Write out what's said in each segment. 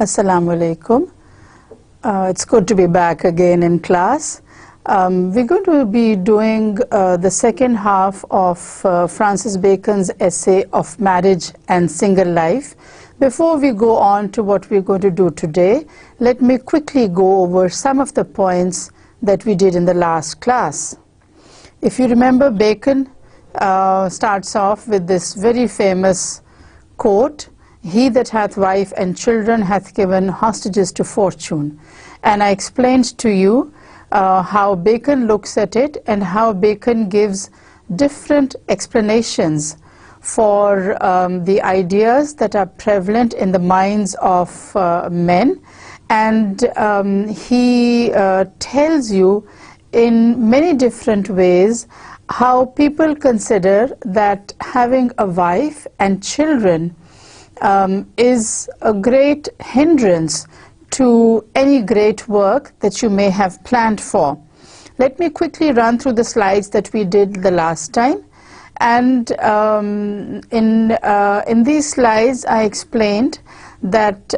Assalamu alaikum. It's good to be back again in class. We're going to be doing the second half of Francis Bacon's essay of marriage and single life. Before we go on to what we're going to do today, let me quickly go over some of the points that we did in the last class. If you remember, Bacon starts off with this very famous quote, "He that hath wife and children hath given hostages to fortune." And I explained to you how Bacon looks at it and how Bacon gives different explanations for the ideas that are prevalent in the minds of men. And he tells you in many different ways how people consider that having a wife and children is a great hindrance to any great work that you may have planned for. Let me quickly run through the slides that we did the last time. And in these slides, I explained that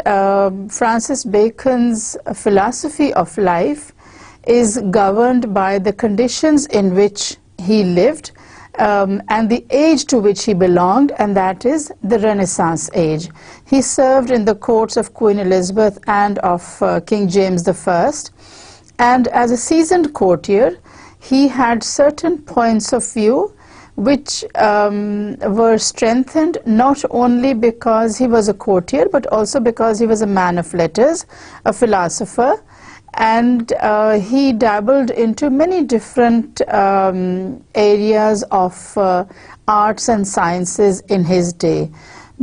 Francis Bacon's philosophy of life is governed by the conditions in which he lived and the age to which he belonged, and that is the Renaissance age. He served in the courts of Queen Elizabeth and of King James I, and as a seasoned courtier, he had certain points of view which were strengthened not only because he was a courtier, but also because he was a man of letters, a philosopher, and he dabbled into many different areas of arts and sciences in his day.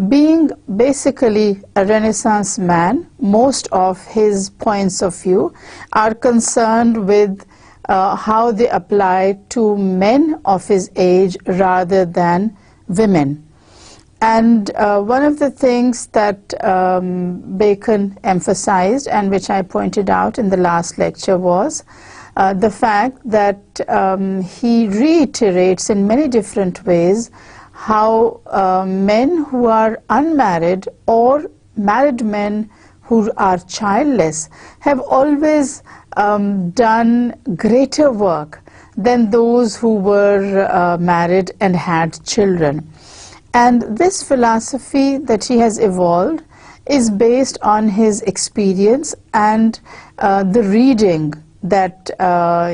Being basically a Renaissance man, most of his points of view are concerned with how they apply to men of his age rather than women. And one of the things that Bacon emphasized, and which I pointed out in the last lecture, was the fact that he reiterates in many different ways how men who are unmarried or married men who are childless have always done greater work than those who were married and had children. And this philosophy that he has evolved is based on his experience and the reading that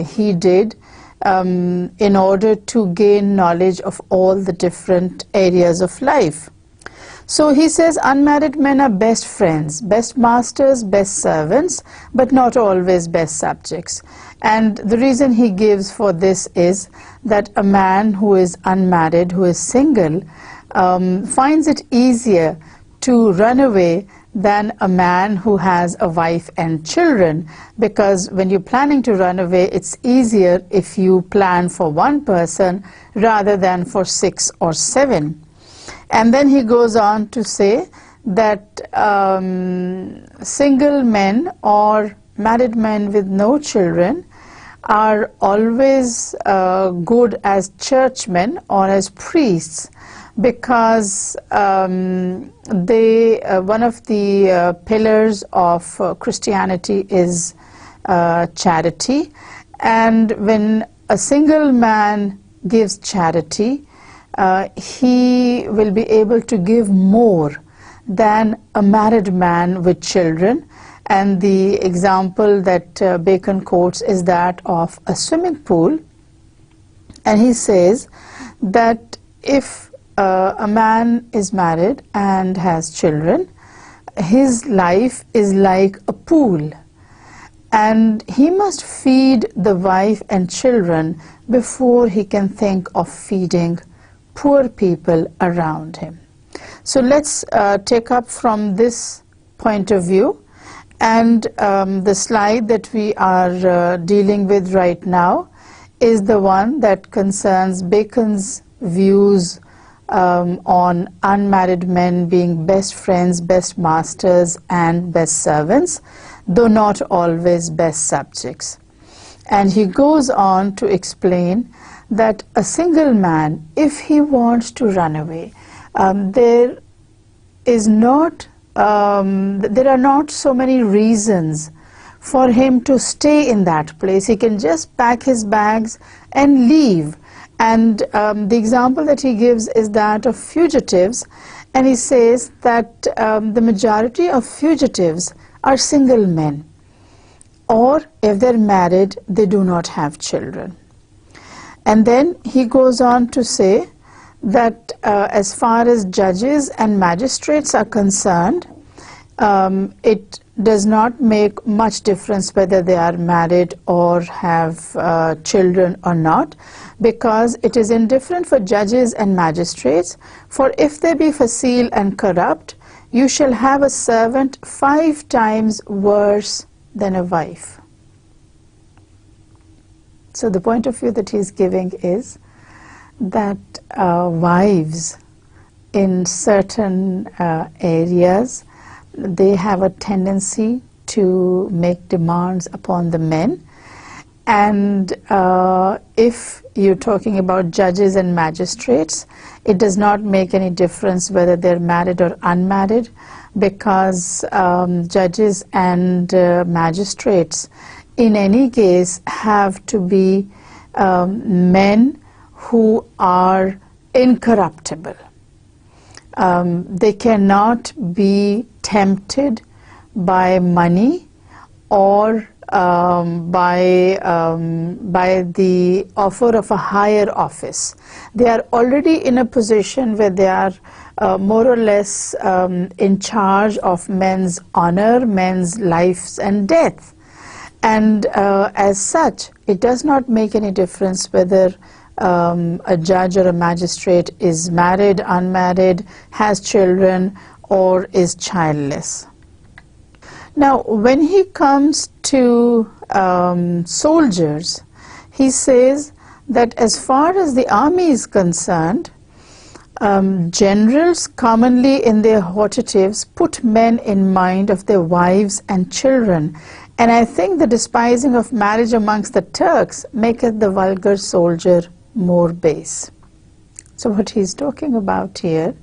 he did in order to gain knowledge of all the different areas of life. So he says unmarried men are best friends, best masters, best servants, but not always best subjects. And the reason he gives for this is that a man who is unmarried, who is single, finds it easier to run away than a man who has a wife and children, because when you're planning to run away, it's easier if you plan for one person rather than for 6 or 7. And then he goes on to say that single men or married men with no children are always good as churchmen or as priests, because one of the pillars of Christianity is charity, and when a single man gives charity, he will be able to give more than a married man with children. And the example that Bacon quotes is that of a swimming pool, and he says that if a man is married and has children, his life is like a pool, and he must feed the wife and children before he can think of feeding poor people around him. So let's take up from this point of view, and the slide that we are dealing with right now is the one that concerns Bacon's views on unmarried men being best friends, best masters, and best servants, though not always best subjects. And he goes on to explain that a single man, if he wants to run away, there is not there are not so many reasons for him to stay in that place. He can just pack his bags and leave. And the example that he gives is that of fugitives, and he says that the majority of fugitives are single men, or if they're married, they do not have children. And then he goes on to say that as far as judges and magistrates are concerned, it does not make much difference whether they are married or have children or not, because it is indifferent for judges and magistrates. For if they be facile and corrupt, you shall have a servant 5 times worse than a wife. So the point of view that he is giving is that wives in certain areas, they have a tendency to make demands upon the men. And if you're talking about judges and magistrates, it does not make any difference whether they're married or unmarried, because judges and magistrates in any case have to be men who are incorruptible. They cannot be tempted by money or by the offer of a higher office. They are already in a position where they are more or less in charge of men's honor, men's lives and death. And as such, it does not make any difference whether a judge or a magistrate is married, unmarried, has children, or is childless. Now, when he comes to soldiers, he says that as far as the army is concerned, generals commonly in their hortatives put men in mind of their wives and children, and I think the despising of marriage amongst the Turks maketh the vulgar soldier more base. So what he's talking about here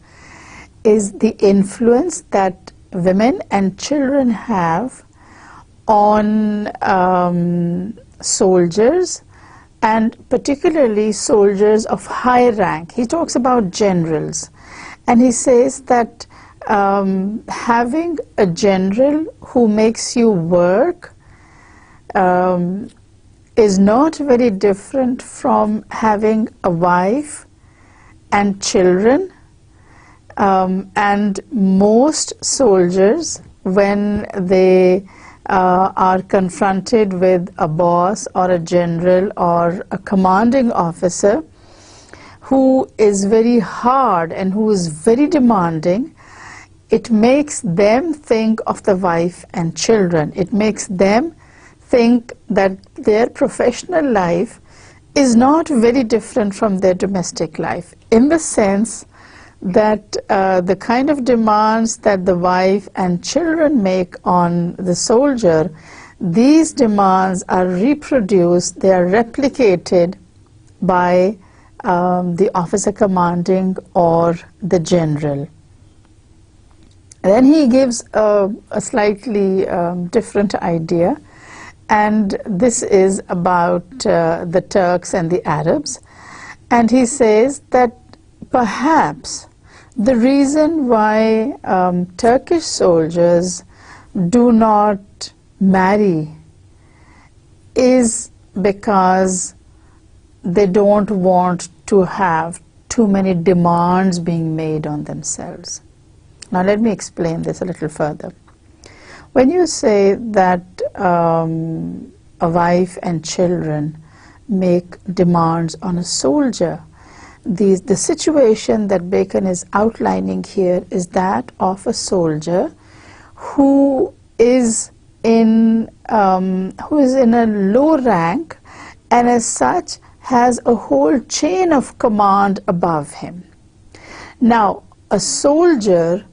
is the influence that women and children have on soldiers, and particularly soldiers of high rank. He talks about generals, and he says that having a general who makes you work is not very different from having a wife and children. And most soldiers, when they are confronted with a boss or a general or a commanding officer who is very hard and who is very demanding, it makes them think of the wife and children. It makes them think that their professional life is not very different from their domestic life, in the sense that the kind of demands that the wife and children make on the soldier, these demands are reproduced, they are replicated by the officer commanding or the general. Then he gives a slightly different idea, and this is about the Turks and the Arabs. And he says that perhaps the reason why Turkish soldiers do not marry is because they don't want to have too many demands being made on themselves. Now let me explain this a little further. When you say that a wife and children make demands on a soldier, the situation that Bacon is outlining here is that of a soldier who is in a low rank, and as such has a whole chain of command above him. Now, a soldier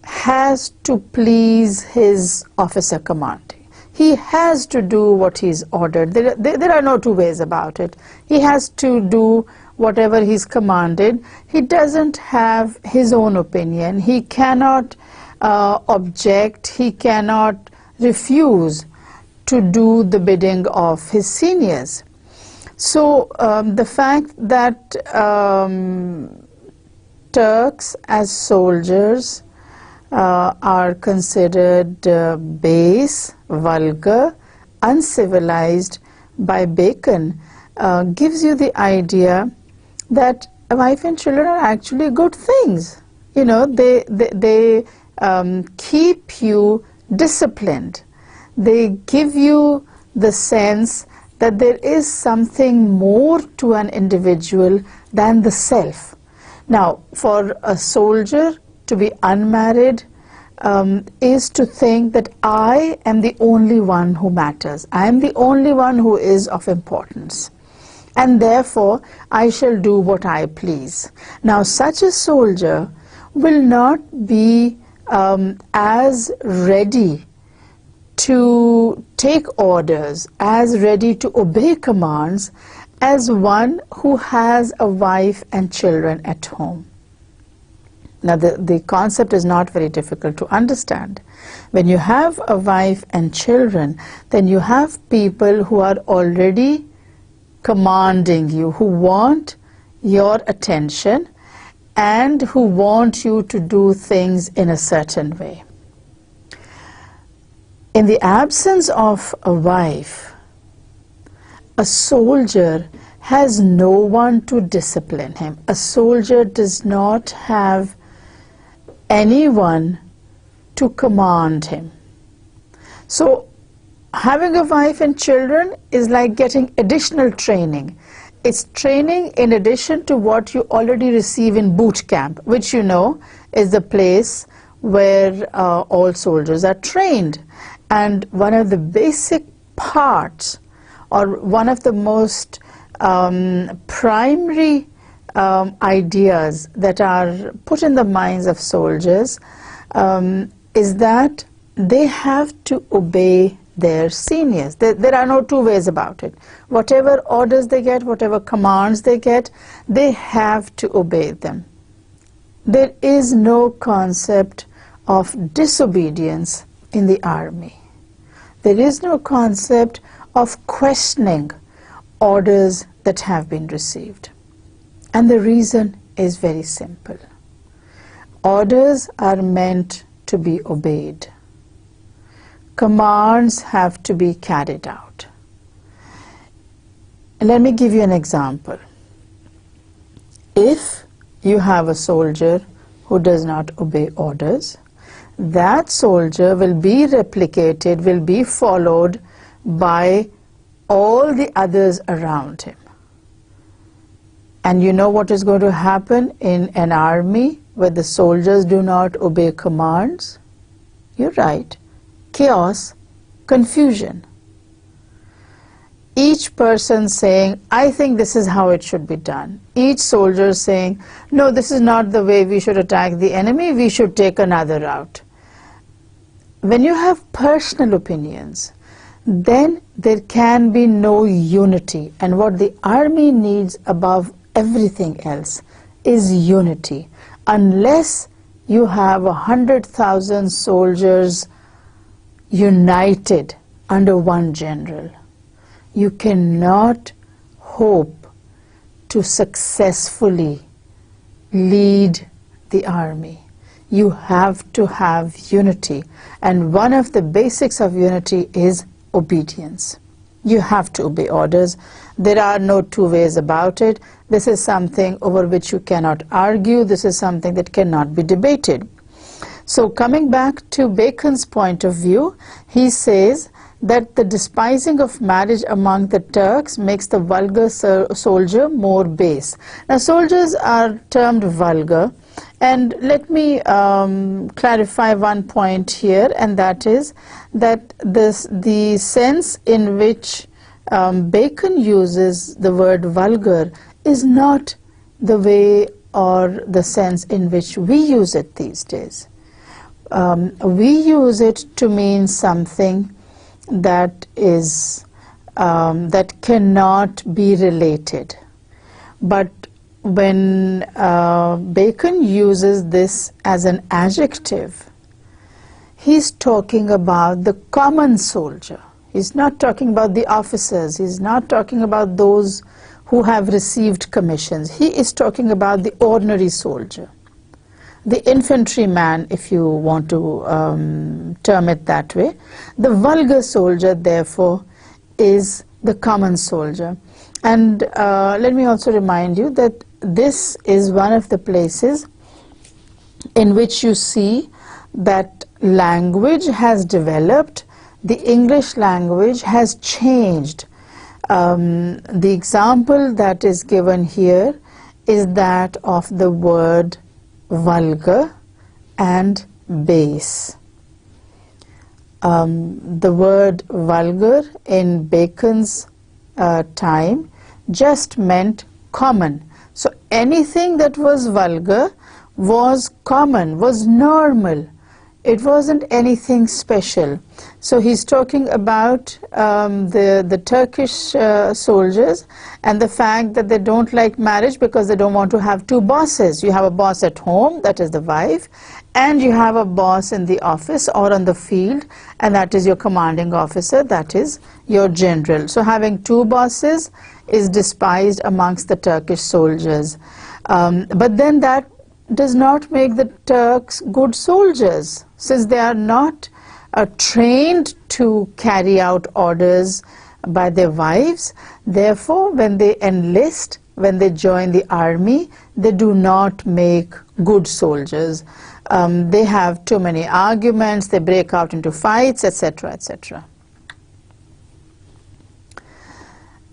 has to please his officer commanding. He has to do what he's ordered. There are no two ways about it. He has to do whatever he's commanded. He doesn't have his own opinion. He cannot object, he cannot refuse to do the bidding of his seniors. So the fact that Turks as soldiers are considered base, vulgar, uncivilized by Bacon gives you the idea that a wife and children are actually good things. You know, they keep you disciplined. They give you the sense that there is something more to an individual than the self. Now, for a soldier to be unmarried is to think that I am the only one who matters. I am the only one who is of importance. And therefore, I shall do what I please. Now, such a soldier will not be as ready to take orders, as ready to obey commands as one who has a wife and children at home. Now, the concept is not very difficult to understand. When you have a wife and children, then you have people who are already commanding you, who want your attention and who want you to do things in a certain way. In the absence of a wife, a soldier has no one to discipline him. A soldier does not have anyone to command him. So having a wife and children is like getting additional training. It's training in addition to what you already receive in boot camp, which you know is the place where all soldiers are trained. And one of the basic parts, or one of the most primary ideas that are put in the minds of soldiers is that they have to obey their seniors. There are no two ways about it. Whatever orders they get, whatever commands they get, they have to obey them. There is no concept of disobedience in the army. There is no concept of questioning orders that have been received. And the reason is very simple. Orders are meant to be obeyed. Commands have to be carried out. Let me give you an example. If you have a soldier who does not obey orders, that soldier will be replicated, will be followed by all the others around him. And you know what is going to happen in an army where the soldiers do not obey commands? You're right. Chaos, confusion. Each person saying, I think this is how it should be done. Each soldier saying, no, this is not the way we should attack the enemy, we should take another route. When you have personal opinions, then there can be no unity. And what the army needs above everything else is unity. Unless you have 100,000 soldiers united under one general, you cannot hope to successfully lead the army. You have to have unity. And one of the basics of unity is obedience. You have to obey orders. There are no two ways about it. This is something over which you cannot argue. This is something that cannot be debated. So coming back to Bacon's point of view, he says that the despising of marriage among the Turks makes the vulgar soldier more base. Now, soldiers are termed vulgar, and let me clarify one point here, and that is that the sense in which Bacon uses the word vulgar is not the way or the sense in which we use it these days. We use it to mean something that is that cannot be related. But when Bacon uses this as an adjective, he's talking about the common soldier. He's not talking about the officers. He's not talking about those who have received commissions. He is talking about the ordinary soldier, the infantryman, if you want to term it that way. The vulgar soldier, therefore, is the common soldier. And let me also remind you that this is one of the places in which you see that language has developed, the English language has changed. The example that is given here is that of the word vulgar and base. The word vulgar in Bacon's time just meant common. So anything that was vulgar was common, was normal. It wasn't anything special. So he's talking about the Turkish soldiers and the fact that they don't like marriage because they don't want to have two bosses. You have a boss at home, that is the wife, and you have a boss in the office or on the field, and that is your commanding officer, that is your general. So having two bosses is despised amongst the Turkish soldiers. But then that does not make the Turks good soldiers, since they are not trained to carry out orders by their wives. Therefore, when they enlist, when they join the army, they do not make good soldiers. They have too many arguments, they break out into fights, etc., etc.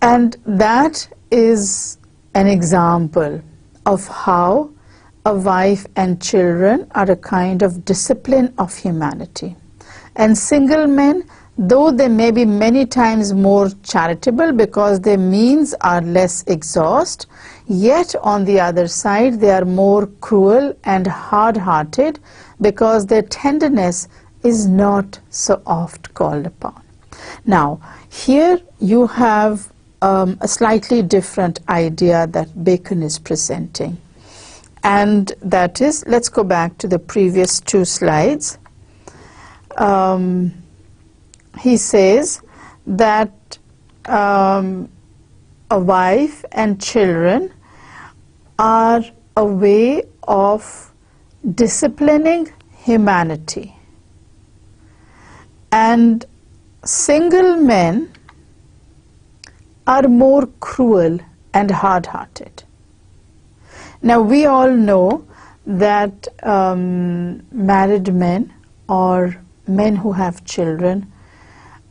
And that is an example of how a wife and children are a kind of discipline of humanity. And single men, though they may be many times more charitable because their means are less exhaust, yet on the other side they are more cruel and hard-hearted because their tenderness is not so oft called upon. Now, here you have a slightly different idea that Bacon is presenting. And that is, let's go back to the previous two slides. He says that a wife and children are a way of disciplining humanity, and single men are more cruel and hard-hearted. Now, we all know that married men or men who have children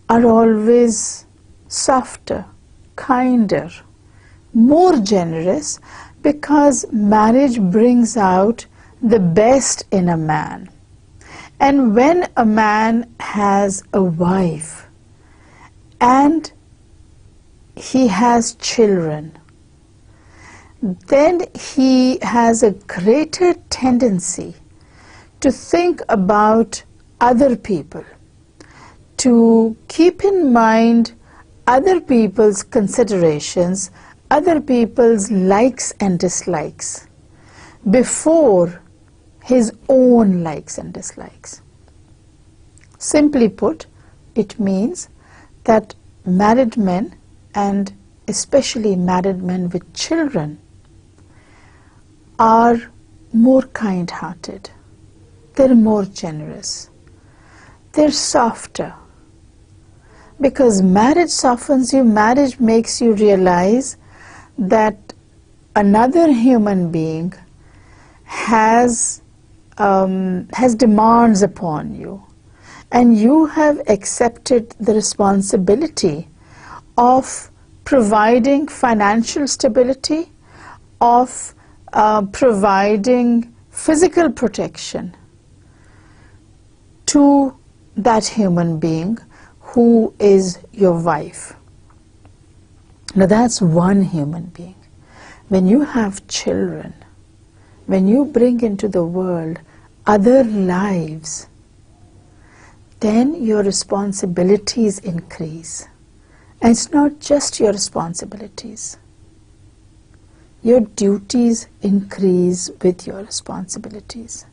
are always softer, kinder, more generous, because marriage brings out the best in a man. And when a man has a wife and he has children, then he has a greater tendency to think about other people, to keep in mind other people's considerations, other people's likes and dislikes, before his own likes and dislikes. Simply put, it means that married men, and especially married men with children, are more kind-hearted, they're more generous, they're softer. Because marriage softens you, marriage makes you realize that another human being has demands upon you, and you have accepted the responsibility of providing financial stability, of providing physical protection to that human being who is your wife. Now that's one human being. When you have children, when you bring into the world other lives, then your responsibilities increase. And it's not just your responsibilities. Your duties increase with your responsibilities.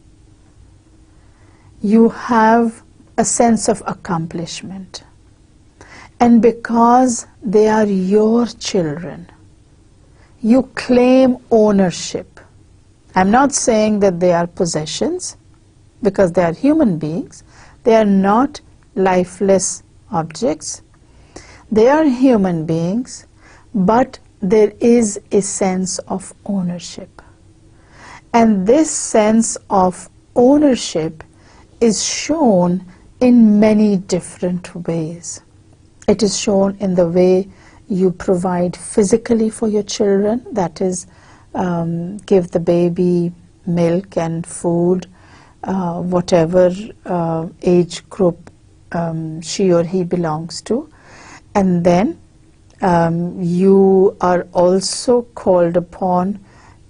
You have a sense of accomplishment. And because they are your children, you claim ownership. I'm not saying that they are possessions, because they are human beings. They are not lifeless objects. They are human beings, but there is a sense of ownership. And this sense of ownership is shown in many different ways. It is shown in the way you provide physically for your children, that is, give the baby milk and food, whatever age group she or he belongs to. And then you are also called upon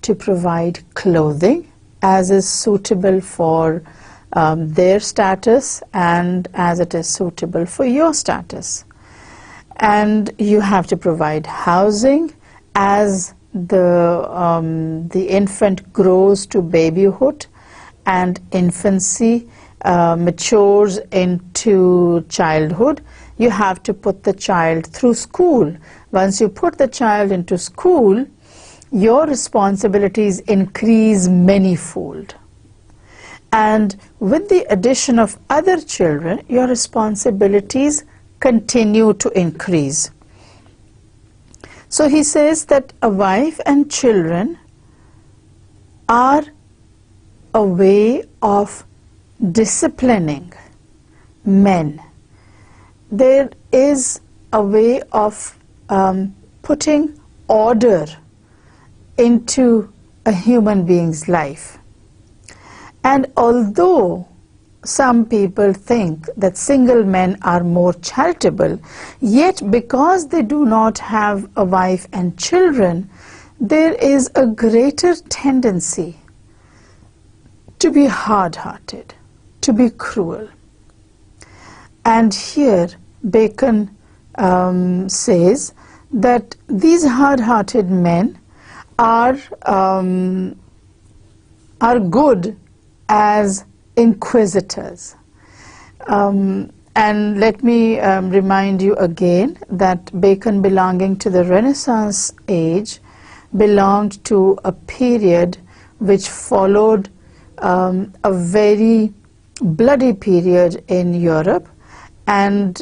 to provide clothing as is suitable for their status and as it is suitable for your status. And you have to provide housing as the infant grows to babyhood and infancy matures into childhood. You have to put the child through school. Once you put the child into school, your responsibilities increase manyfold. And with the addition of other children, your responsibilities continue to increase. So he says that a wife and children are a way of disciplining men. There is a way of putting order into a human being's life. And although some people think that single men are more charitable, yet because they do not have a wife and children, there is a greater tendency to be hard-hearted, to be cruel. And here Bacon says that these hard-hearted men are good as inquisitors. And let me remind you again that Bacon, belonging to the Renaissance age, belonged to a period which followed a very bloody period in Europe, and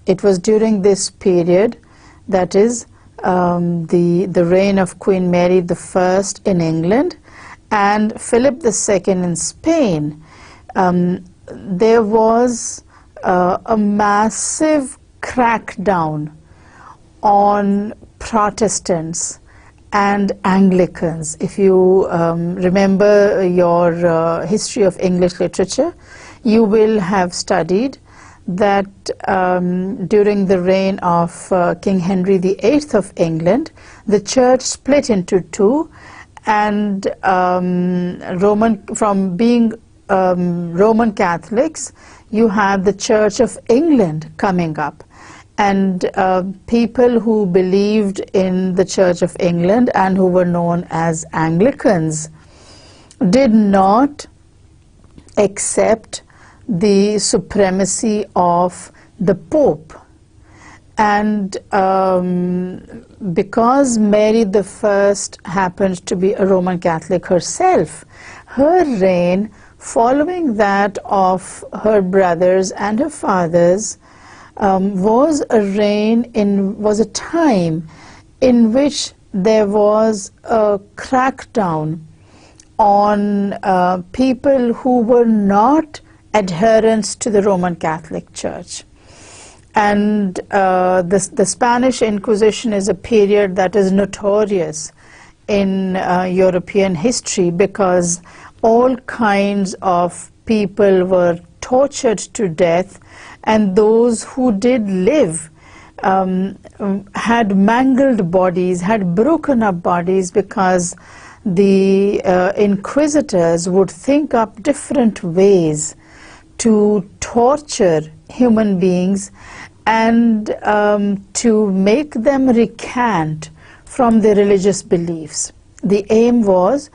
it was during this period, that is the reign of Queen Mary I in England and Philip II in Spain, there was a massive crackdown on Protestants and Anglicans. If you remember your history of English literature, you will have studied that during the reign of King Henry VIII of England, the church split into two, and from being Roman Catholics, you have the Church of England coming up. And people who believed in the Church of England and who were known as Anglicans did not accept the supremacy of the Pope. And because Mary I happened to be a Roman Catholic herself, her reign, following that of her brothers and her fathers, was a time in which there was a crackdown on people who were not adherents to the Roman Catholic Church. And the Spanish Inquisition is a period that is notorious in European history, because all kinds of people were tortured to death, and those who did live had mangled bodies, had broken up bodies, because the inquisitors would think up different ways to torture human beings and to make them recant from their religious beliefs. The aim was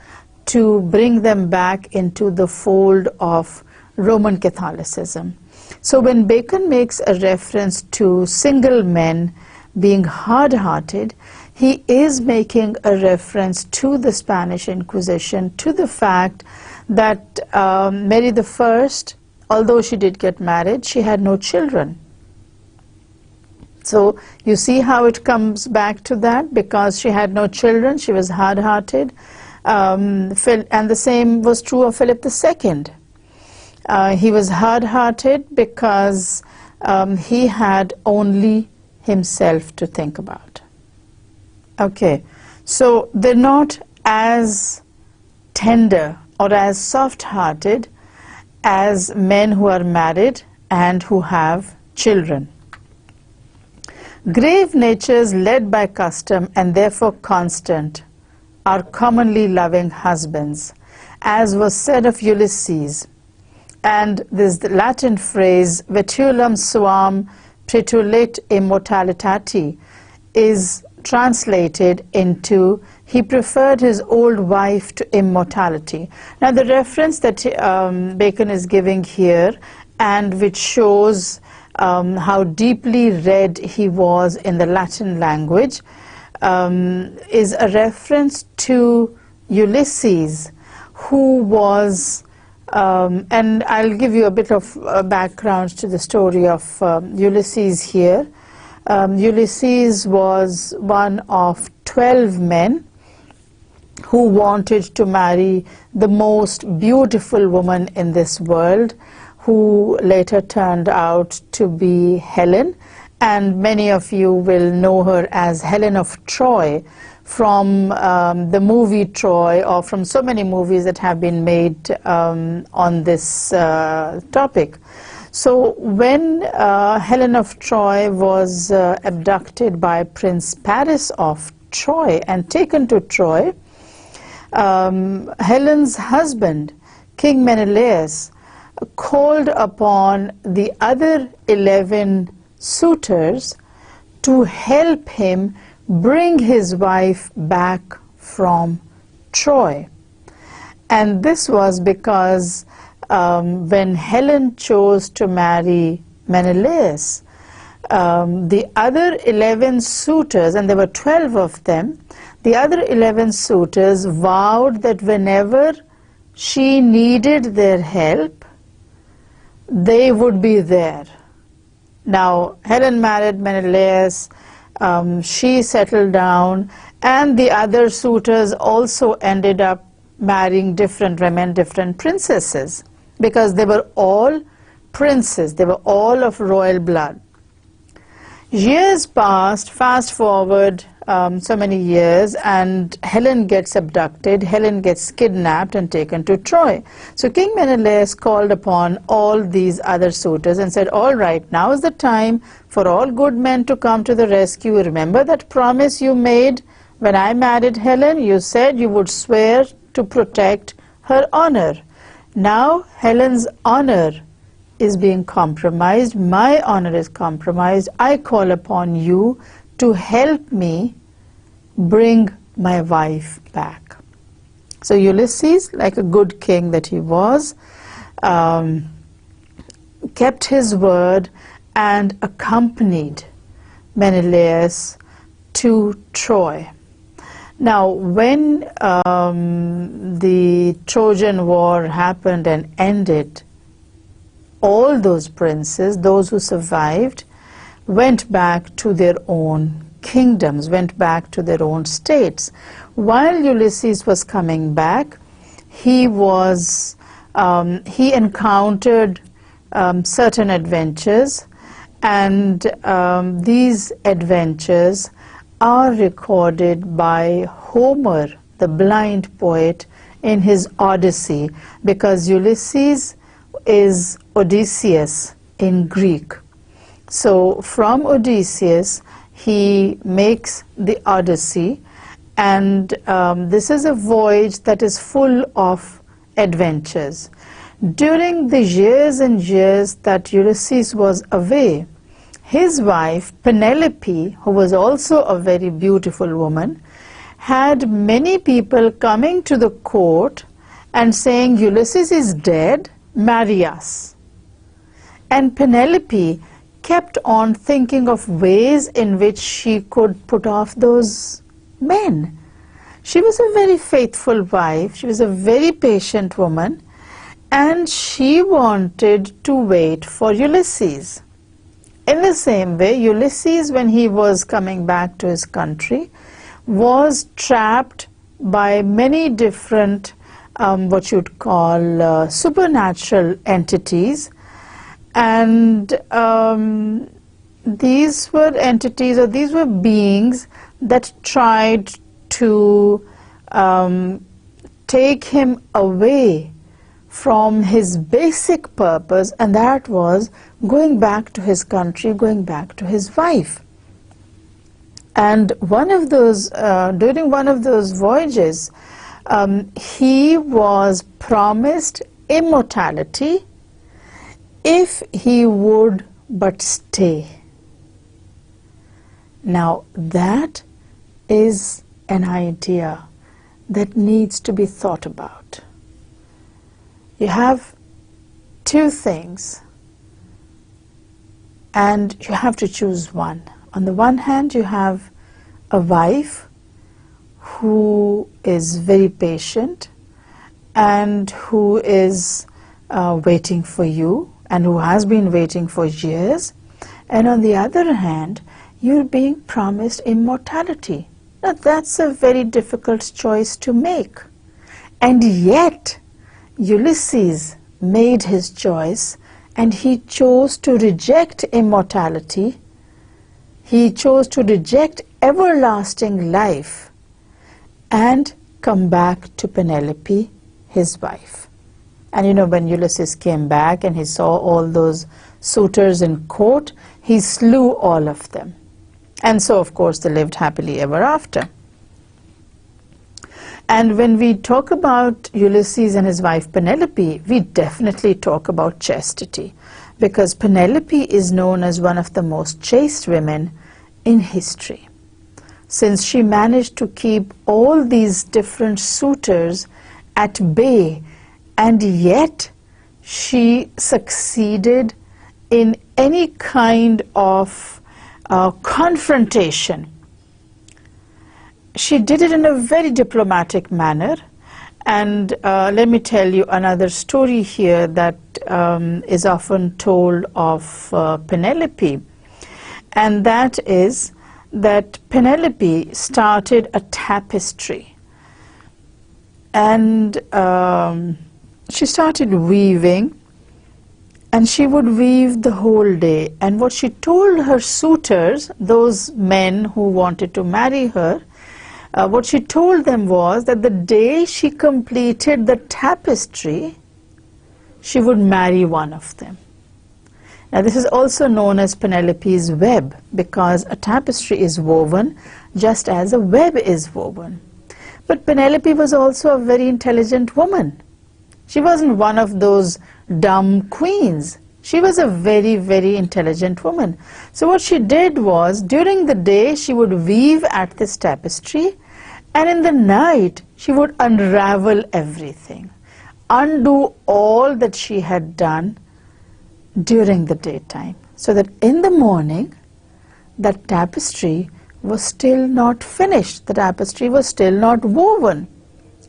to bring them back into the fold of Roman Catholicism. So when Bacon makes a reference to single men being hard-hearted, he is making a reference to the Spanish Inquisition, to the fact that Mary I, although she did get married, she had no children. So you see how it comes back to that, because she had no children, she was hard-hearted. And the same was true of Philip II. He was hard-hearted because he had only himself to think about. Okay, so they're not as tender or as soft-hearted as men who are married and who have children. Grave natures led by custom and therefore constant are commonly loving husbands, as was said of Ulysses. And this the Latin phrase, vetulum suam pretulit immortalitati, is translated into, he preferred his old wife to immortality. Now the reference that Bacon is giving here, and which shows how deeply read he was in the Latin language, is a reference to Ulysses, who was, and I'll give you a bit of background to the story of Ulysses here. Ulysses was one of 12 men who wanted to marry the most beautiful woman in this world, who later turned out to be Helen, and many of you will know her as Helen of Troy from the movie Troy, or from so many movies that have been made on this topic. So when Helen of Troy was abducted by Prince Paris of Troy and taken to Troy, Helen's husband, King Menelaus, called upon the other 11 suitors to help him bring his wife back from Troy. And this was because when Helen chose to marry Menelaus, the other 11 suitors, and there were 12 of them, the other 11 suitors vowed that whenever she needed their help, they would be there. Now, Helen married Menelaus, she settled down, and the other suitors also ended up marrying different women, different princesses, because they were all princes, they were all of royal blood. Years passed, fast forward so many years, and Helen gets abducted, Helen gets kidnapped and taken to Troy. So King Menelaus called upon all these other suitors and said, all right, now is the time for all good men to come to the rescue. Remember that promise you made when I married Helen? You said you would swear to protect her honor. Now Helen's honor is being compromised, my honor is compromised. I call upon you to help me bring my wife back. So Ulysses, like a good king that he was, kept his word and accompanied Menelaus to Troy. Now, when the Trojan War happened and ended, all those princes, those who survived, went back to their own kingdoms, went back to their own states. While Ulysses was coming back, he encountered certain adventures, and these adventures are recorded by Homer, the blind poet, in his Odyssey, because Ulysses is Odysseus in Greek. So from Odysseus he makes the Odyssey, and this is a voyage that is full of adventures. During the years and years that Ulysses was away, his wife Penelope, who was also a very beautiful woman, had many people coming to the court and saying, Ulysses is dead, marry us. And Penelope kept on thinking of ways in which she could put off those men. She was a very faithful wife, she was a very patient woman, and she wanted to wait for Ulysses. In the same way, Ulysses, when he was coming back to his country, was trapped by many different what you'd call supernatural entities, and these were entities, or these were beings that tried to take him away from his basic purpose, and that was going back to his country, going back to his wife. And one of those, during one of those voyages, he was promised immortality if he would but stay. Now that is an idea that needs to be thought about. You have two things, and you have to choose one. On the one hand, you have a wife who is very patient and who is waiting for you, and who has been waiting for years. And on the other hand, you're being promised immortality. Now that's a very difficult choice to make. And yet, Ulysses made his choice, and he chose to reject immortality. He chose to reject everlasting life and come back to Penelope, his wife. And you know, when Ulysses came back and he saw all those suitors in court, he slew all of them. And so, of course, they lived happily ever after. And when we talk about Ulysses and his wife Penelope, we definitely talk about chastity, because Penelope is known as one of the most chaste women in history, since she managed to keep all these different suitors at bay, and yet she succeeded in any kind of confrontation. She did it in a very diplomatic manner, and let me tell you another story here that is often told of Penelope, and that is that Penelope started a tapestry, and she started weaving, and she would weave the whole day. And what she told her suitors, those men who wanted to marry her, what she told them was that the day she completed the tapestry, she would marry one of them. Now this is also known as Penelope's web, because a tapestry is woven just as a web is woven. But Penelope was also a very intelligent woman. She wasn't one of those dumb queens. She was a very, very intelligent woman. So what she did was, during the day she would weave at this tapestry, and in the night she would unravel everything, undo all that she had done during the daytime, so that in the morning that tapestry was still not finished, the tapestry was still not woven.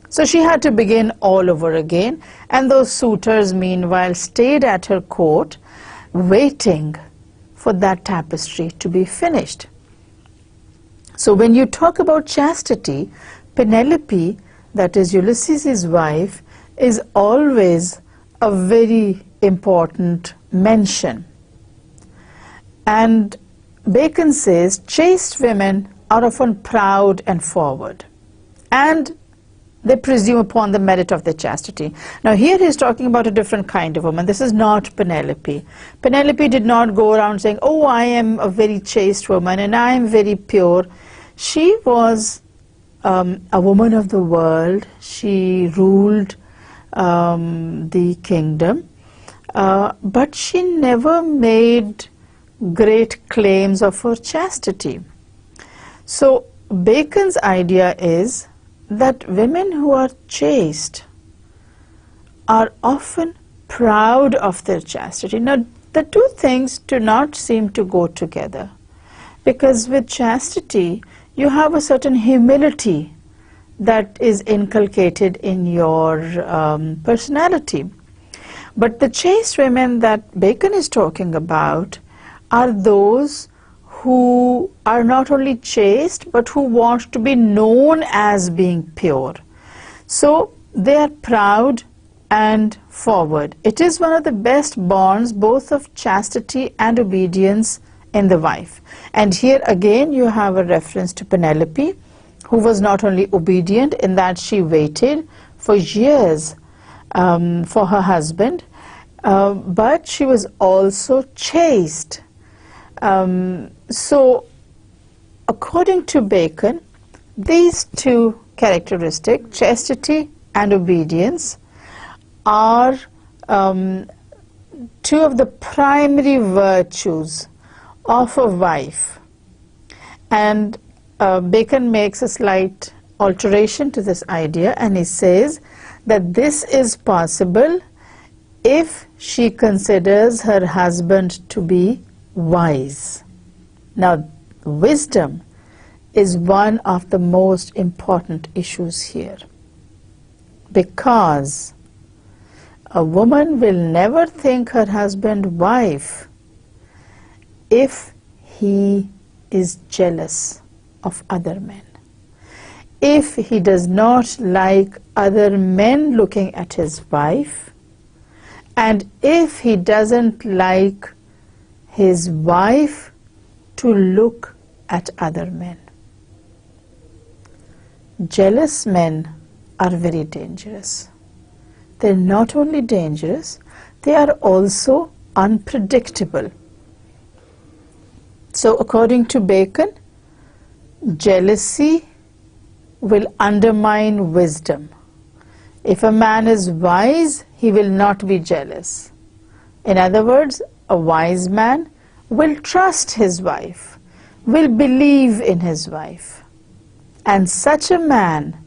So she had to begin all over again, and those suitors meanwhile stayed at her court waiting for that tapestry to be finished. So when you talk about chastity, Penelope, that is Ulysses' wife, is always a very important mention. And Bacon says chaste women are often proud and forward, and they presume upon the merit of their chastity. Now here he is talking about a different kind of woman. This is not Penelope. Penelope did not go around saying, oh, I am a very chaste woman and I am very pure. She was a woman of the world. She ruled the kingdom, but she never made great claims of her chastity. So Bacon's idea is that women who are chaste are often proud of their chastity. Now, the two things do not seem to go together, because with chastity, you have a certain humility that is inculcated in your personality. But the chaste women that Bacon is talking about are those who are not only chaste, but who want to be known as being pure. So they are proud and forward. It is one of the best bonds, both of chastity and obedience, in the wife. And here again you have a reference to Penelope, who was not only obedient in that she waited for years for her husband, but she was also chaste. So according to Bacon, these two characteristics, chastity and obedience, are two of the primary virtues of a wife. And Bacon makes a slight alteration to this idea, and he says that this is possible if she considers her husband to be wise. Now, wisdom is one of the most important issues here, because a woman will never think her husband wife if he is jealous of other men, if he does not like other men looking at his wife, and if he doesn't like his wife to look at other men. Jealous men are very dangerous. They're not only dangerous, they are also unpredictable. So according to Bacon, jealousy will undermine wisdom. If a man is wise, he will not be jealous. In other words, a wise man will trust his wife, will believe in his wife. And such a man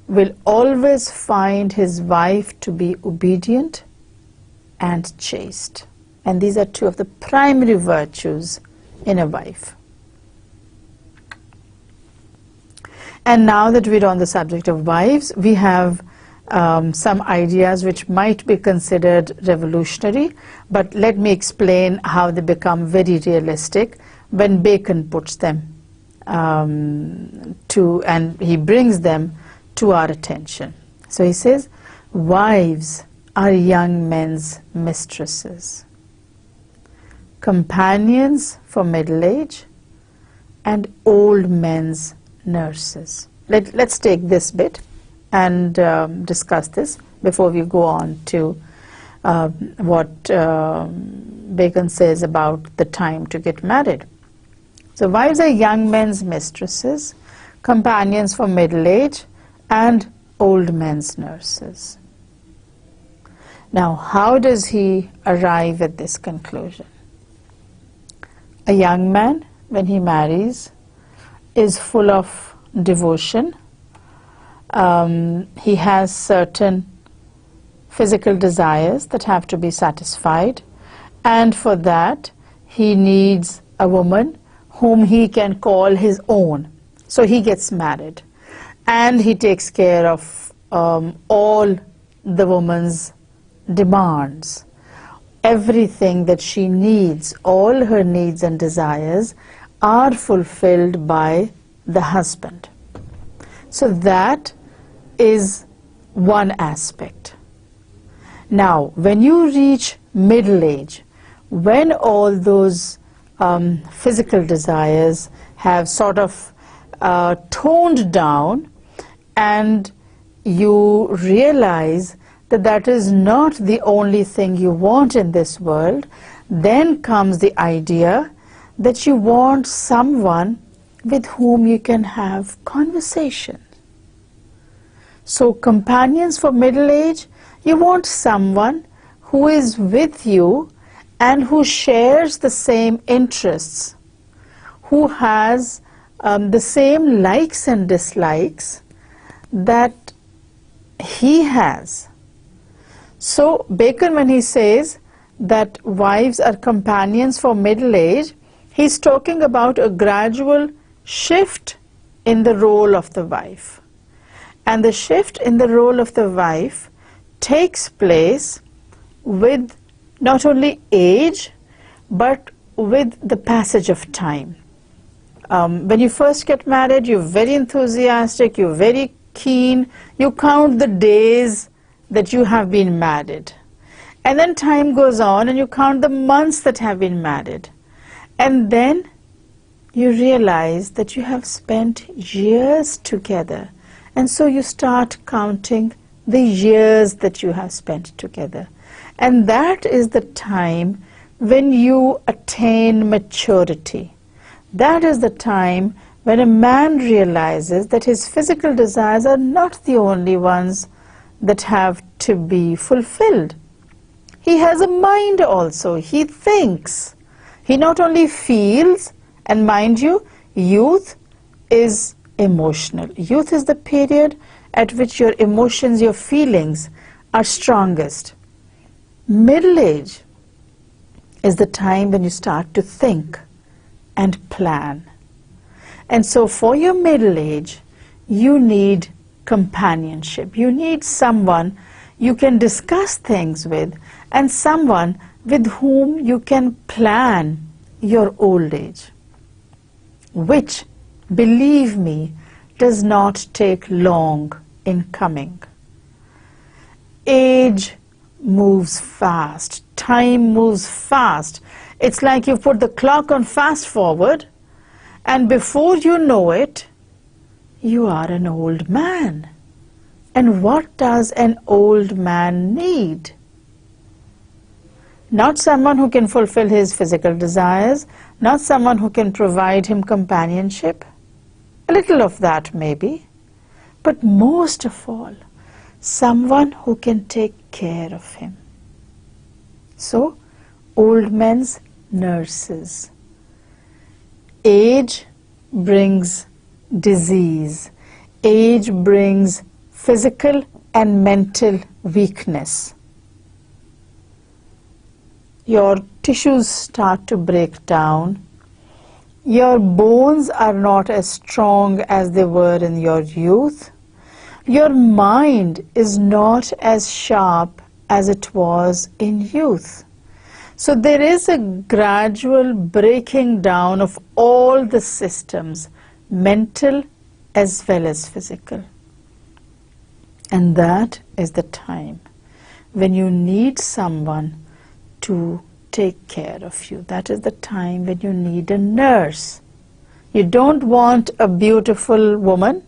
will always find his wife to be obedient and chaste. And these are two of the primary virtues in a wife. And now that we're on the subject of wives, we have some ideas which might be considered revolutionary, but let me explain how they become very realistic when Bacon puts them and he brings them to our attention. So he says, wives are young men's mistresses, companions for middle age, and old men's nurses. Let's take this bit and discuss this before we go on to what Bacon says about the time to get married. So wives are young men's mistresses, companions for middle age, and old men's nurses. Now, how does he arrive at this conclusion? A young man, when he marries, is full of devotion. He has certain physical desires that have to be satisfied, and for that he needs a woman whom he can call his own. So he gets married, and he takes care of all the woman's demands. Everything that she needs, all her needs and desires, are fulfilled by the husband. So that is one aspect. Now, when you reach middle age, when all those physical desires have sort of toned down, and you realize that that is not the only thing you want in this world, then comes the idea that you want someone with whom you can have conversation. So companions for middle age, you want someone who is with you and who shares the same interests, who has the same likes and dislikes that he has. So Bacon, when he says that wives are companions for middle age, he's talking about a gradual shift in the role of the wife. And the shift in the role of the wife takes place with not only age, but with the passage of time. When you first get married, you're very enthusiastic, you're very keen, you count the days that you have been married. And then time goes on and you count the months that have been married. And then you realize that you have spent years together. And so you start counting the years that you have spent together. And that is the time when you attain maturity. That is the time when a man realizes that his physical desires are not the only ones that have to be fulfilled. He has a mind also. He thinks. He not only feels, and mind you, youth is emotional. Youth is the period at which your emotions, your feelings are strongest. Middle age is the time when you start to think and plan. And so for your middle age, you need companionship. You need someone you can discuss things with, and someone with whom you can plan your old age, which, believe me, does not take long in coming. Age moves fast. Time moves fast. It's like you put the clock on fast forward, and before you know it, you are an old man. And what does an old man need? Not someone who can fulfill his physical desires, not someone who can provide him companionship. A little of that maybe, but most of all, someone who can take care of him. So, old men's nurses. Age brings disease. Age brings physical and mental weakness. Your tissues start to break down. Your bones are not as strong as they were in your youth. Your mind is not as sharp as it was in youth. So there is a gradual breaking down of all the systems, mental as well as physical. And that is the time when you need someone to take care of you. That is the time when you need a nurse. You don't want a beautiful woman.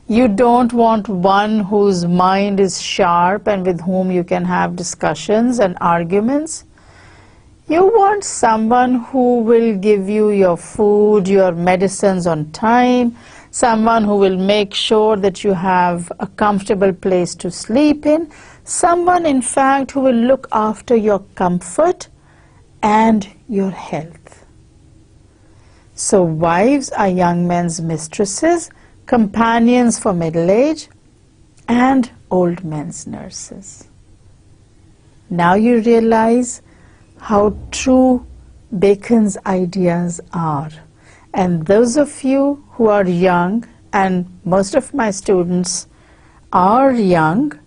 You don't want one whose mind is sharp and with whom you can have discussions and arguments. You want someone who will give you your food, your medicines on time, someone who will make sure that you have a comfortable place to sleep in, someone, in fact, who will look after your comfort and your health. So wives are young men's mistresses, companions for middle age, and old men's nurses. Now you realize how true Bacon's ideas are. And those of you who are young, and most of my students are young,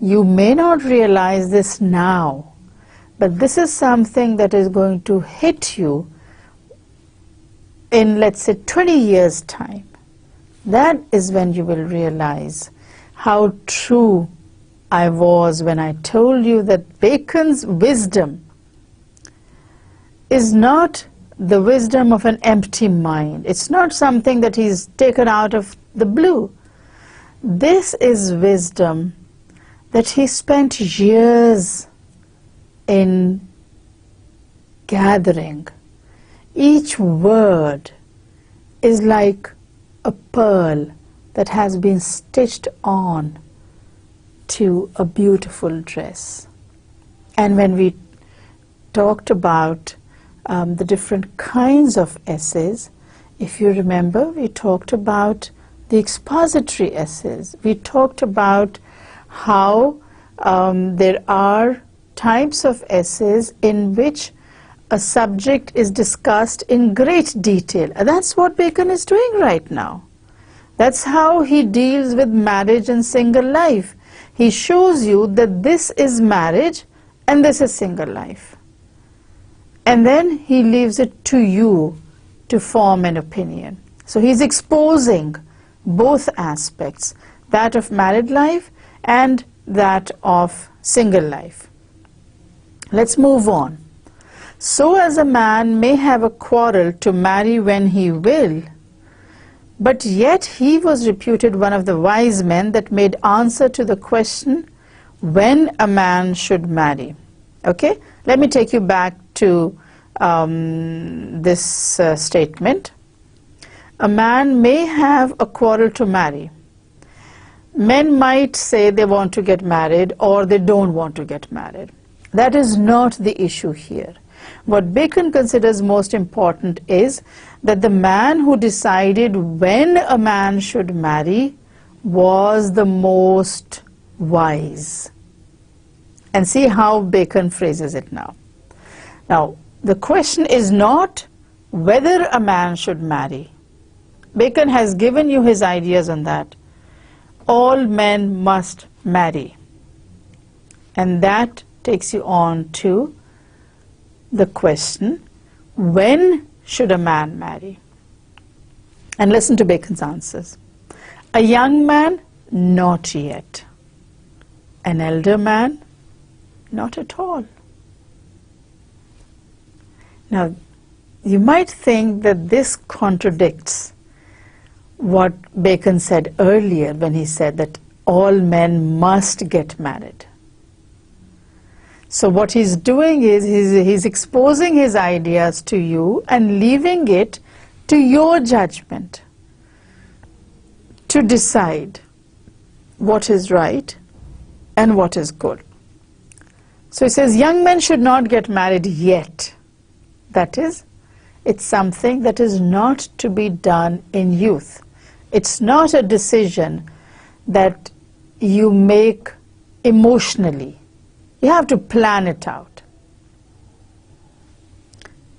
you may not realize this now, but this is something that is going to hit you in, let's say, 20 years' time. That is when you will realize how true I was when I told you that Bacon's wisdom is not the wisdom of an empty mind. It's not something that he's taken out of the blue. This is wisdom that he spent years in gathering. Each word is like a pearl that has been stitched on to a beautiful dress. And when we talked about the different kinds of essays, if you remember, we talked about the expository essays. We talked about how there are types of essays in which a subject is discussed in great detail. And that's what Bacon is doing right now. That's how he deals with marriage and single life. He shows you that this is marriage and this is single life. And then he leaves it to you to form an opinion. So he's exposing both aspects, that of married life and that of single life. Let's move on. So as a man may have a quarrel to marry when he will, but yet he was reputed one of the wise men that made answer to the question when a man should marry. Okay, let me take you back to this statement. A man may have a quarrel to marry. Men might say they want to get married or they don't want to get married. That is not the issue here. What Bacon considers most important is that the man who decided when a man should marry was the most wise. And see how Bacon phrases it now. Now, the question is not whether a man should marry. Bacon has given you his ideas on that. All men must marry. And that takes you on to the question, when should a man marry? And listen to Bacon's answers. A young man, not yet. An elder man, not at all. Now, you might think that this contradicts what Bacon said earlier when he said that all men must get married. So what he's doing is he's exposing his ideas to you and leaving it to your judgment to decide what is right and what is good. So he says young men should not get married yet. That is, it's something that is not to be done in youth. It's not a decision that you make emotionally. You have to plan it out.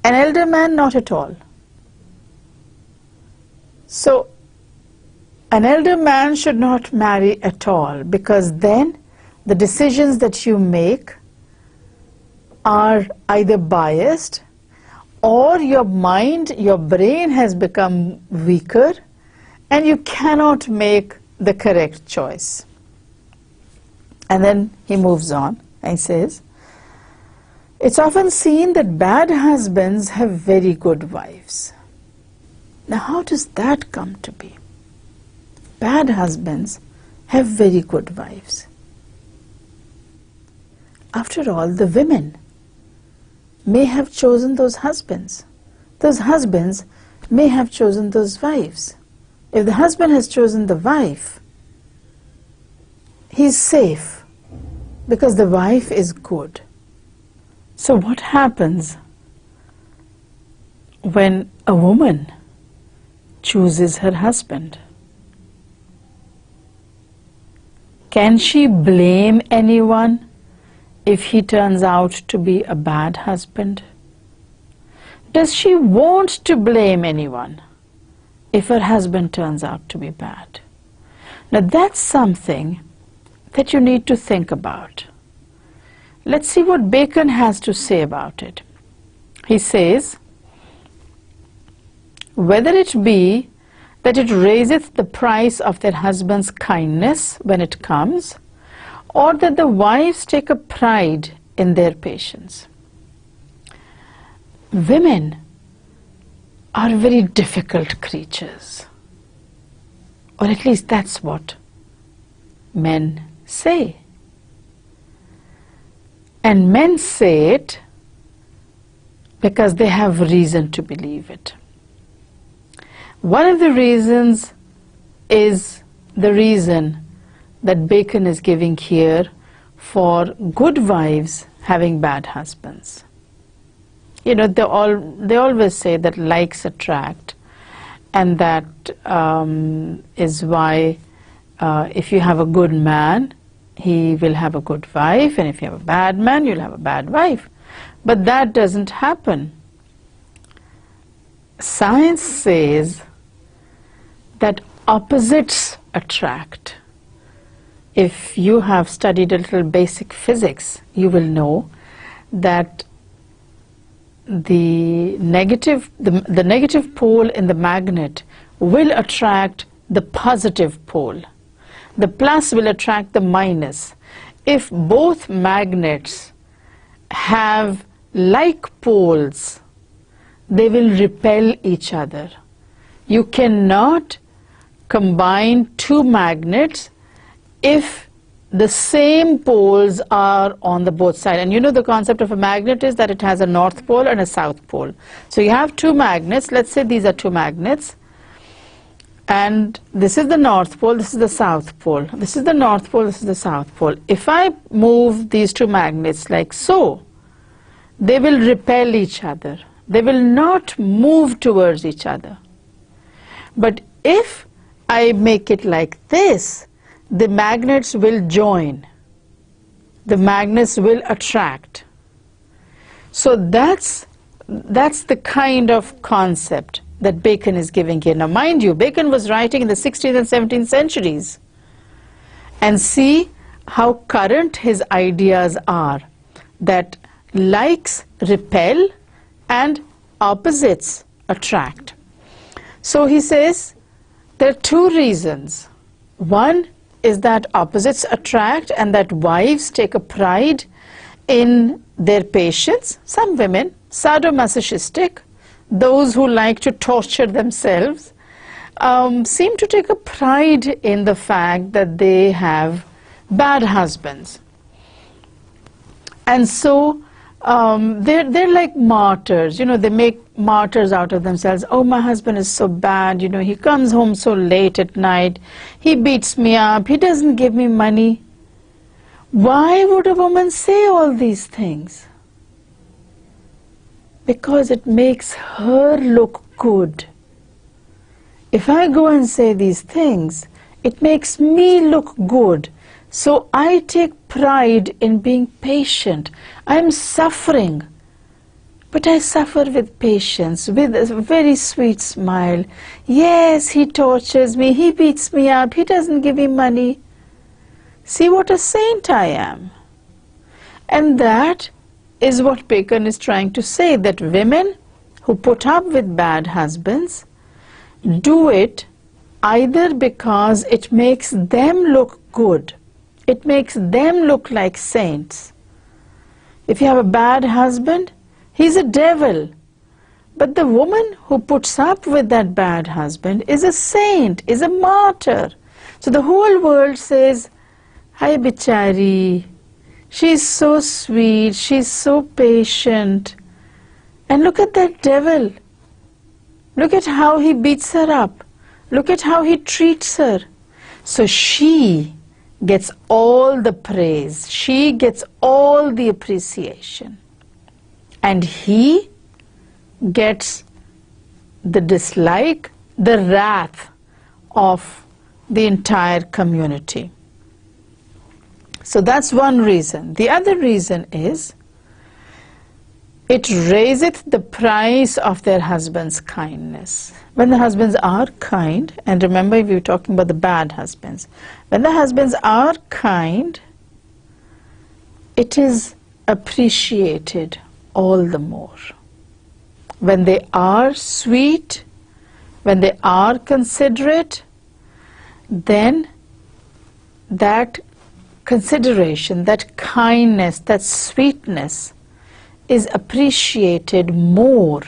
An elder man, not at all. So, an elder man should not marry at all, because then the decisions that you make are either biased or your mind, your brain has become weaker and you cannot make the correct choice. And then he moves on and says, it's often seen that bad husbands have very good wives. Now how does that come to be? Bad husbands have very good wives. After all, the women may have chosen those husbands. Those husbands may have chosen those wives. If the husband has chosen the wife, he's safe because the wife is good. So what happens when a woman chooses her husband? Can she blame anyone if he turns out to be a bad husband? Does she want to blame anyone if her husband turns out to be bad? Now that's something that you need to think about. Let's see what Bacon has to say about it. He says, whether it be that it raiseth the price of their husband's kindness when it comes, or that the wives take a pride in their patience. Women are very difficult creatures, or at least that's what men say. And men say it because they have reason to believe it. One of the reasons is the reason that Bacon is giving here for good wives having bad husbands. You know, they always say that likes attract, and that is why if you have a good man, he will have a good wife, and if you have a bad man, you'll have a bad wife. But that doesn't happen. Science says that opposites attract. If you have studied a little basic physics, you will know that the negative pole in the magnet will attract the positive pole. The plus will attract the minus. If both magnets have like poles, they will repel each other. You cannot combine two magnets if the same poles are on the both sides. And you know the concept of a magnet is that it has a north pole and a south pole. So you have two magnets. Let's say these are two magnets. And this is the north pole, this is the south pole. This is the north pole, this is the south pole. If I move these two magnets like so, they will repel each other. They will not move towards each other. But if I make it like this, the magnets will join. The magnets will attract. So that's the kind of concept that Bacon is giving here. Now mind you, Bacon was writing in the 16th and 17th centuries. And see how current his ideas are, that likes repel and opposites attract. So he says there are two reasons. One is that opposites attract and that wives take a pride in their patients. Some women, sadomasochistic, those who like to torture themselves, seem to take a pride in the fact that they have bad husbands. And so they're like martyrs, you know, they make martyrs out of themselves. Oh, my husband is so bad, you know, he comes home so late at night, he beats me up, he doesn't give me money. Why would a woman say all these things? Because it makes her look good. If I go and say these things, it makes me look good. So I take pride in being patient. I'm suffering, but I suffer with patience, with a very sweet smile. Yes, he tortures me, he beats me up, he doesn't give me money. See what a saint I am. And that is what Bacon is trying to say, that women who put up with bad husbands do it either because it makes them look good, it makes them look like saints. If you have a bad husband, he's a devil. But the woman who puts up with that bad husband is a saint, is a martyr. So the whole world says, "Hi, bichari, she's so sweet, she's so patient. And look at that devil. Look at how he beats her up. Look at how he treats her." So she gets all the praise, she gets all the appreciation, and he gets the dislike, the wrath of the entire community. So that's one reason. The other reason is it raiseth the price of their husband's kindness. When the husbands are kind, and remember we were talking about the bad husbands, when the husbands are kind, it is appreciated all the more. When they are sweet, when they are considerate, then that consideration, that kindness, that sweetness is appreciated more.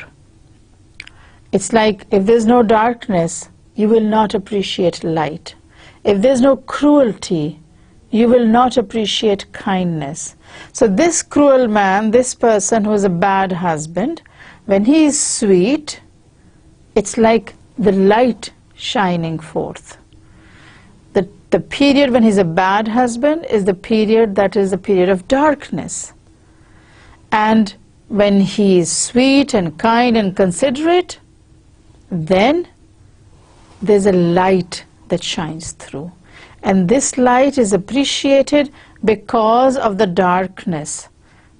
It's like if there's no darkness, you will not appreciate light. If there's no cruelty, you will not appreciate kindness. So this cruel man, this person who is a bad husband, when he is sweet, it's like the light shining forth. The period when he's a bad husband is the period that is the period of darkness. And when he is sweet and kind and considerate, then there's a light that shines through. And this light is appreciated because of the darkness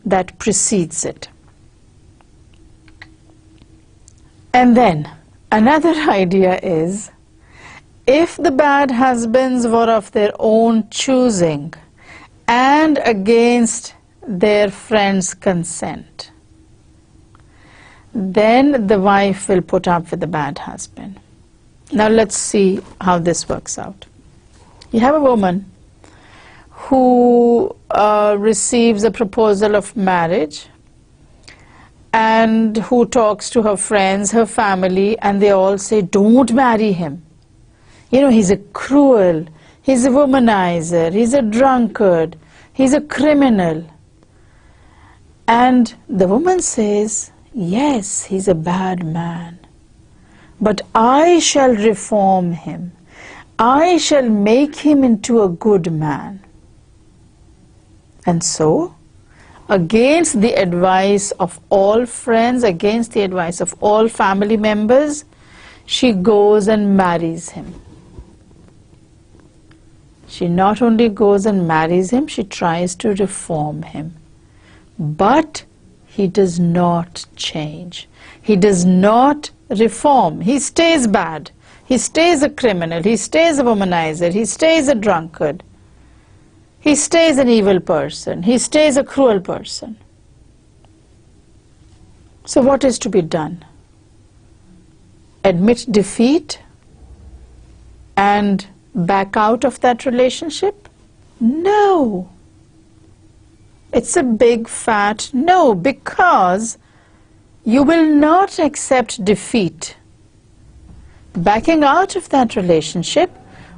that precedes it. And then another idea is, if the bad husbands were of their own choosing and against their friend's consent, then the wife will put up with the bad husband. Now let's see how this works out. You have a woman who receives a proposal of marriage and who talks to her friends, her family, and they all say, don't marry him. You know, he's a cruel, he's a womanizer, he's a drunkard, he's a criminal. And the woman says, yes, he's a bad man, but I shall reform him. I shall make him into a good man. And so, against the advice of all friends, against the advice of all family members, she goes and marries him. She not only goes and marries him, she tries to reform him. But he does not change. He does not reform. He stays bad. He stays a criminal. He stays a womanizer. He stays a drunkard. He stays an evil person. He stays a cruel person. So what is to be done? Admit defeat and back out of that relationship? No. It's a big fat no, because you will not accept defeat. Backing out of that relationship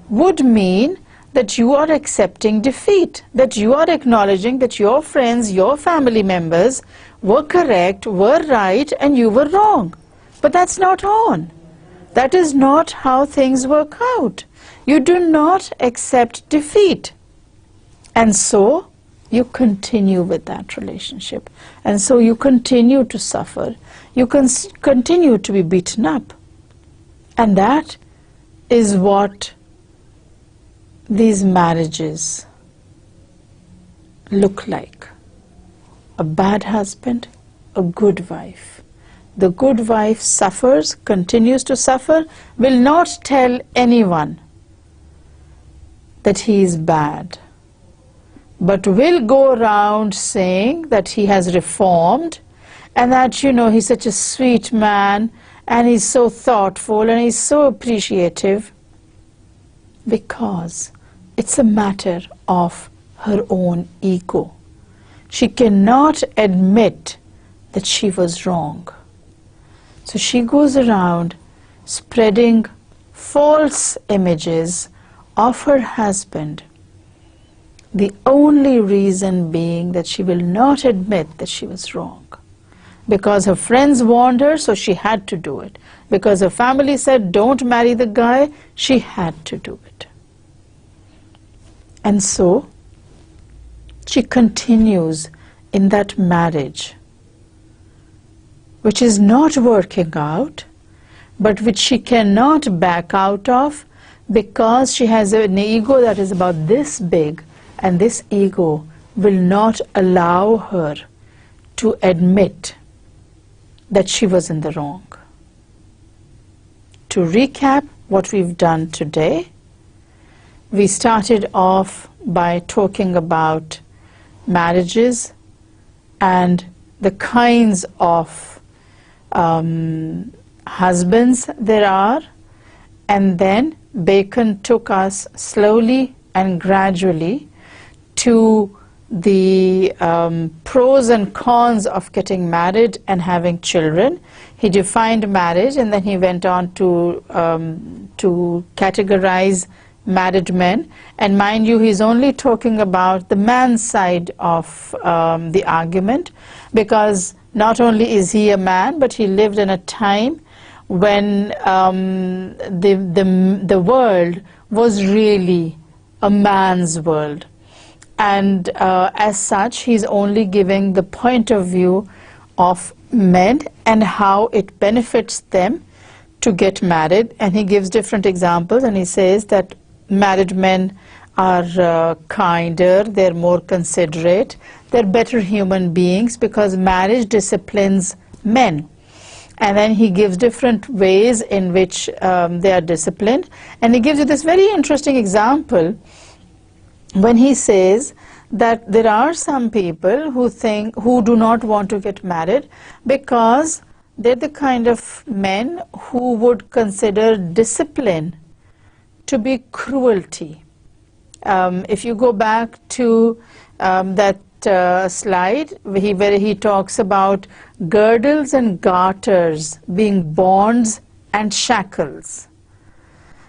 would mean that you are accepting defeat, that you are acknowledging that your friends, your family members were correct, were right, and you were wrong. But that's not on. That is not how things work out. You do not accept defeat. And so you continue with that relationship. And so you continue to suffer. You can continue to be beaten up. And that is what these marriages look like. A bad husband, a good wife. The good wife suffers, continues to suffer, will not tell anyone that he is bad, but will go around saying that he has reformed and that, you know, he's such a sweet man and he's so thoughtful and he's so appreciative, because it's a matter of her own ego. She cannot admit that she was wrong. So she goes around spreading false images of her husband, the only reason being that she will not admit that she was wrong. Because her friends warned her, so she had to do it. Because her family said, don't marry the guy, she had to do it. And so she continues in that marriage, which is not working out, but which she cannot back out of, because she has an ego that is about this big, and this ego will not allow her to admit that she was in the wrong. To recap what we've done today, we started off by talking about marriages and the kinds of husbands there are, and then Bacon took us slowly and gradually to the pros and cons of getting married and having children. He defined marriage, and then he went on to categorize married men. And mind you, he's only talking about the man's side of the argument, because not only is he a man, but he lived in a time when the world was really a man's world. And as such, he's only giving the point of view of men and how it benefits them to get married. And he gives different examples, and he says that married men are kinder, they're more considerate, they're better human beings because marriage disciplines men. And then he gives different ways in which they are disciplined. And he gives you this very interesting example when he says that there are some people who do not want to get married because they're the kind of men who would consider discipline to be cruelty. If you go back to that slide where he talks about girdles and garters being bonds and shackles.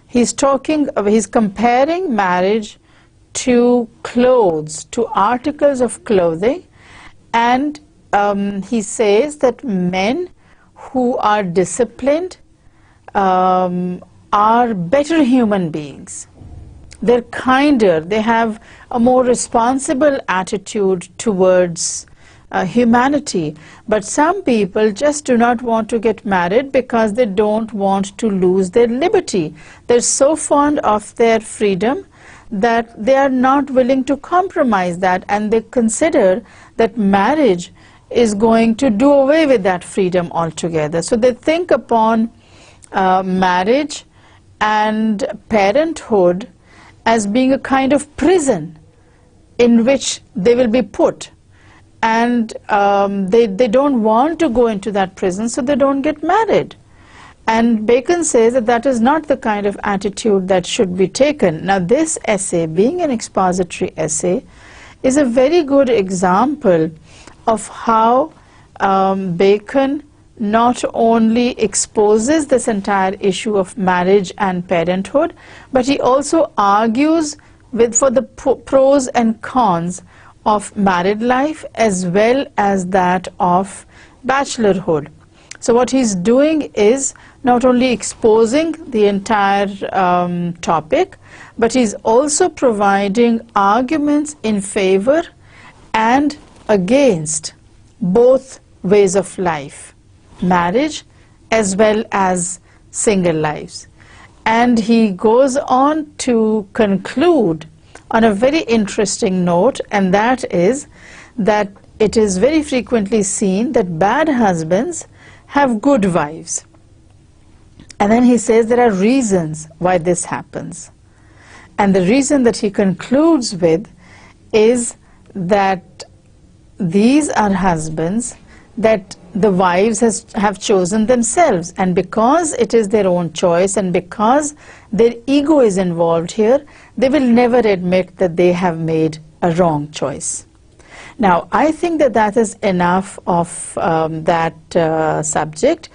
He's comparing marriage to clothes, to articles of clothing, and he says that men who are disciplined are better human beings. They're kinder, they have a more responsible attitude towards humanity. But some people just do not want to get married because they don't want to lose their liberty. They're so fond of their freedom that they are not willing to compromise that, and they consider that marriage is going to do away with that freedom altogether. So they think upon marriage and parenthood as being a kind of prison in which they will be put, and they don't want to go into that prison, so they don't get married. And Bacon says that that is not the kind of attitude that should be taken. Now this essay, being an expository essay, is a very good example of how Bacon not only exposes this entire issue of marriage and parenthood, but he also argues for the pros and cons of married life as well as that of bachelorhood. So what he's doing is not only exposing the entire topic, but he's also providing arguments in favor and against both ways of life, marriage as well as single lives. And he goes on to conclude on a very interesting note, and that is that it is very frequently seen that bad husbands have good wives. And then he says there are reasons why this happens. And the reason that he concludes with is that these are husbands that the wives have chosen themselves, and because it is their own choice and because their ego is involved here, they will never admit that they have made a wrong choice. Now, I think that that is enough of that subject,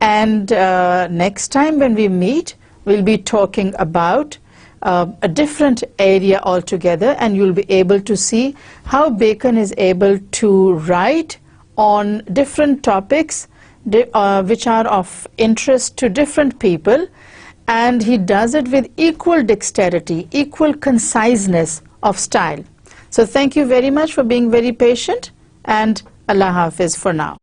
and next time when we meet, we'll be talking about a different area altogether, and you'll be able to see how Bacon is able to write on different topics which are of interest to different people, and he does it with equal dexterity, equal conciseness of style. So thank you very much for being very patient, and Allah Hafiz for now.